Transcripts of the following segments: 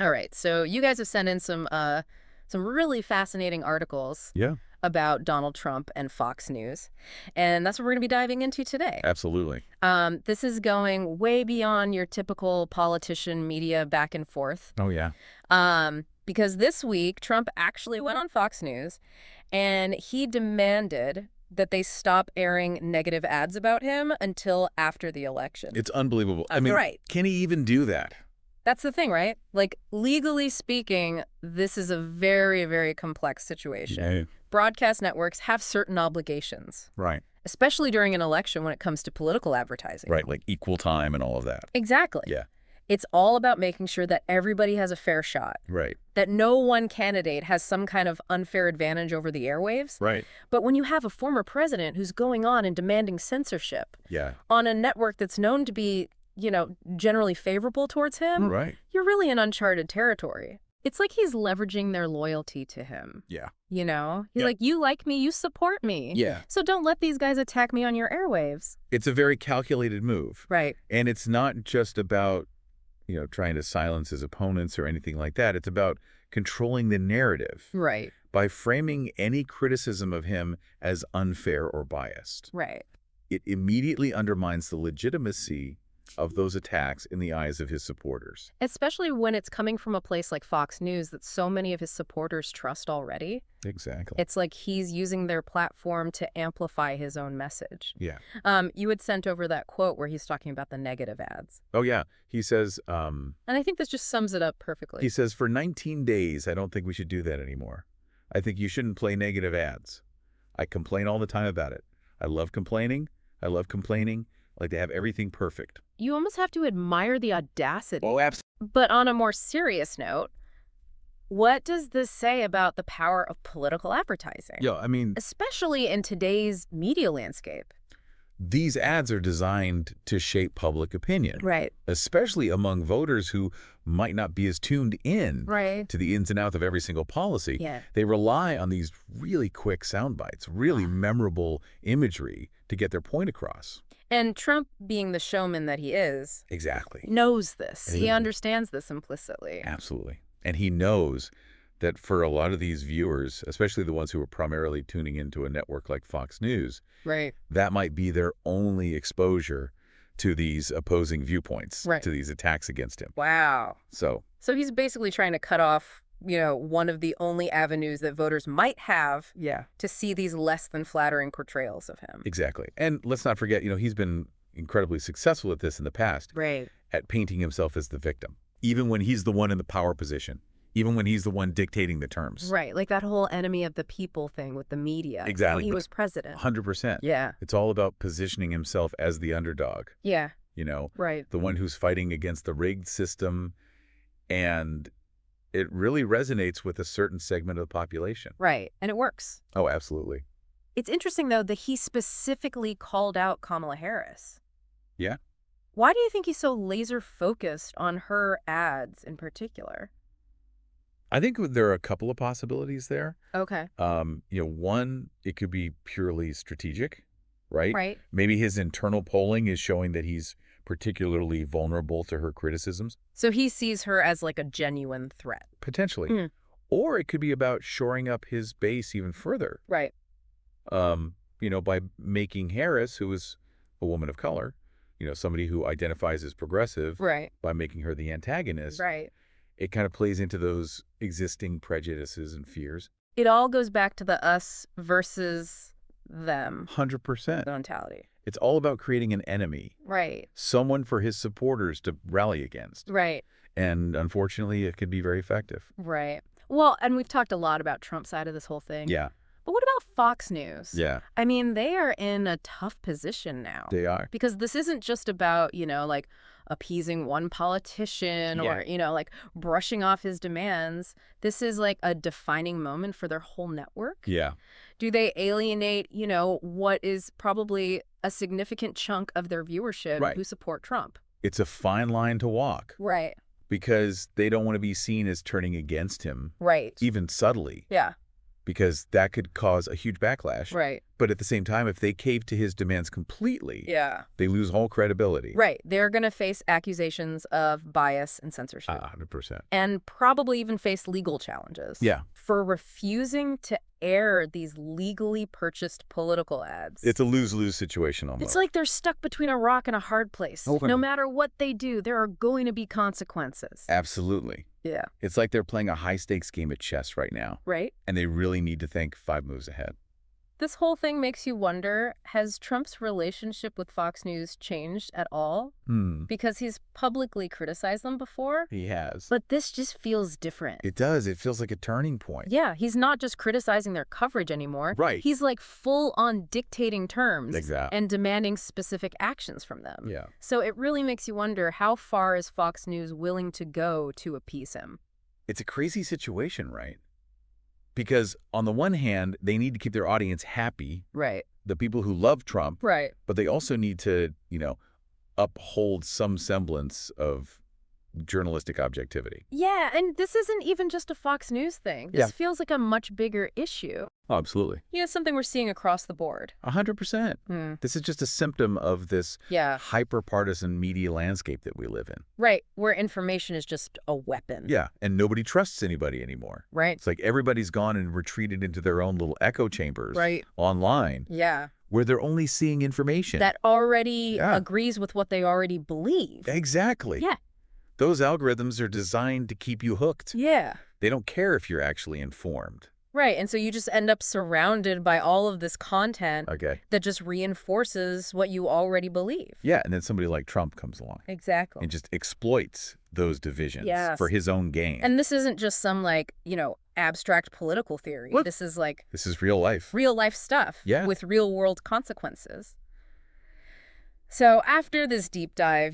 All right. So you guys have sent in some really fascinating articles Yeah, about Donald Trump and Fox News, and that's what we're going to be diving into today. absolutely. This is going way beyond your typical politician media back and forth. Oh, yeah. Because this week, Trump actually went on Fox News and he demanded that they stop airing negative ads about him until after the election. It's unbelievable. I mean, right. can he even do that? That's the thing, right? Like, legally speaking, this is a very, very complex situation. Yeah. Broadcast networks have certain obligations, Right. especially during an election when it comes to political advertising. Right, like equal time and all of that. Exactly. Yeah. It's all about making sure that everybody has a fair shot, Right. that no one candidate has some kind of unfair advantage over the airwaves. Right. But when you have a former president who's going on and demanding censorship Yeah. on a network that's known to be, generally favorable towards him, Right. you're really in uncharted territory. It's like he's leveraging their loyalty to him. Yeah. He's Yeah. like, you like me, you support me. Yeah. So don't let these guys attack me on your airwaves. It's a very calculated move. Right. And it's not just about, trying to silence his opponents or anything like that. It's about controlling the narrative Right. by framing any criticism of him as unfair or biased. Right. It immediately undermines the legitimacy of those attacks in the eyes of his supporters. Especially when it's coming from a place like Fox News that so many of his supporters trust already. Exactly. It's like he's using their platform to amplify his own message. Yeah. You had sent over that quote where he's talking about the negative ads. Oh, yeah. He says, And I think this just sums it up perfectly. for 19 days, I don't think we should do that anymore. I think you shouldn't play negative ads. I complain all the time about it. I love complaining. I like to have everything perfect. You almost have to admire the audacity. Oh, absolutely. But on a more serious note, what does this say about the power of political advertising? Yeah, I mean, Especially in today's media landscape. these ads are designed to shape public opinion. Right. Especially among voters who might not be as tuned in Right. to the ins and outs of every single policy. Yeah. They rely on these really quick sound bites, really memorable imagery to get their point across. And Trump, being the showman that he is, Exactly. knows this. And He understands this implicitly. Absolutely. And he knows that for a lot of these viewers, especially the ones who are primarily tuning into a network like Fox News, Right. that might be their only exposure to these opposing viewpoints, Right. to these attacks against him. Wow. So, So he's basically trying to cut off, one of the only avenues that voters might have to see these less than flattering portrayals of him. exactly. And let's not forget, he's been incredibly successful at this in the past, Right. at painting himself as the victim, even when he's the one in the power position, even when he's the one dictating the terms. Right. Like that whole enemy of the people thing with the media. Exactly. When he was president. 100%. Yeah. It's all about positioning himself as the underdog, Yeah. Right. the one who's fighting against the rigged system. And it really resonates with a certain segment of the population. Right. And it works. Oh, absolutely. It's interesting, though, that he specifically called out Kamala Harris. Yeah. Why do you think he's so laser focused on her ads in particular? I think there are a couple of possibilities there. Okay. One, it could be purely strategic, right? Right. Maybe his internal polling is showing that he's particularly vulnerable to her criticisms. So he sees her as like a genuine threat. Potentially. Mm. Or it could be about shoring up his base even further. Right. By making Harris, who is a woman of color, somebody who identifies as progressive, Right. by making her the antagonist. Right. It kind of plays into those existing prejudices and fears. It all goes back to the us versus them 100%. mentality. It's all about creating an enemy, Right. someone for his supporters to rally against. Right. And unfortunately, it can be very effective. Right. Well, and we've talked a lot about Trump's side of this whole thing. Yeah. But what about Fox News? Yeah, I mean, they are in a tough position now. they are. Because this isn't just about, like appeasing one politician or, like brushing off his demands. This is like a defining moment for their whole network. Yeah. Do they alienate, what is probably a significant chunk of their viewership Right. who support Trump? It's a fine line to walk Right. because they don't want to be seen as turning against him, Right. even subtly. Yeah. because that could cause a huge backlash. Right. But at the same time, if they cave to his demands completely, Yeah. they lose all credibility. Right. They're going to face accusations of bias and censorship. 100%. And probably even face legal challenges. Yeah. For refusing to air these legally purchased political ads. It's a lose-lose situation almost. It's like they're stuck between a rock and a hard place. Okay. No matter what they do, there are going to be consequences. Absolutely. Yeah. It's like they're playing a high-stakes game of chess right now, Right? and they really need to think 5 moves ahead. This whole thing makes you wonder, has Trump's relationship with Fox News changed at all? Because he's publicly criticized them before. He has. But this just feels different. It does. It feels like a turning point. Yeah, he's not just criticizing their coverage anymore. Right. He's like full on dictating terms Exactly. and demanding specific actions from them. Yeah. So it really makes you wonder, how far is Fox News willing to go to appease him? It's a crazy situation, right? Because on the one hand, they need to keep their audience happy, Right. the people who love Trump, Right. but they also need to, uphold some semblance of journalistic objectivity. Yeah, and this isn't even just a Fox News thing. This Yeah. feels like a much bigger issue. Oh, absolutely. Something we're seeing across the board. 100%. This is just a symptom of this Yeah. hyper-partisan media landscape that we live in. Right, where information is just a weapon. Yeah, and nobody trusts anybody anymore. Right. It's like everybody's gone and retreated into their own little echo chambers Right. online Yeah. where they're only seeing information. That already Yeah. agrees with what they already believe. Exactly. Yeah. Those algorithms are designed to keep you hooked. Yeah. They don't care if you're actually informed. Right, and so you just end up surrounded by all of this content Okay. that just reinforces what you already believe. Yeah, and then somebody like Trump comes along Exactly. and just exploits those divisions Yes. for his own gain. And this isn't just some, abstract political theory. What? This is, This is real life. real life stuff Yeah. with real world consequences. So after this deep dive,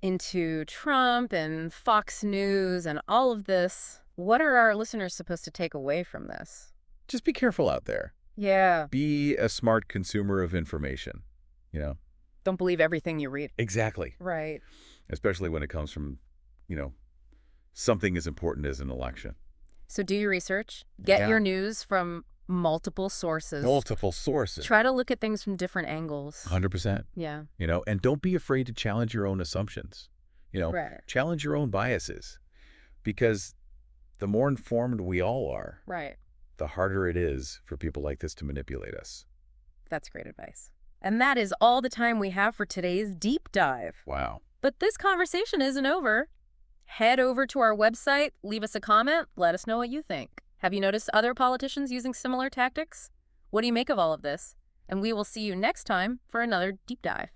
into Trump and Fox News and all of this, what are our listeners supposed to take away from this? Just be careful out there. Yeah. Be a smart consumer of information, Don't believe everything you read. Exactly. Right. Especially when it comes from, something as important as an election. So do your research. Get Yeah. your news from multiple sources. Multiple sources. Try to look at things from different angles. 100%. Yeah. And don't be afraid to challenge your own assumptions. Right. Challenge your own biases. Because the more informed we all are, Right. the harder it is for people like this to manipulate us. That's great advice. And that is all the time we have for today's deep dive. Wow. But this conversation isn't over. Head over to our website, leave us a comment, let us know what you think. Have you noticed other politicians using similar tactics? What do you make of all of this? And we will see you next time for another deep dive.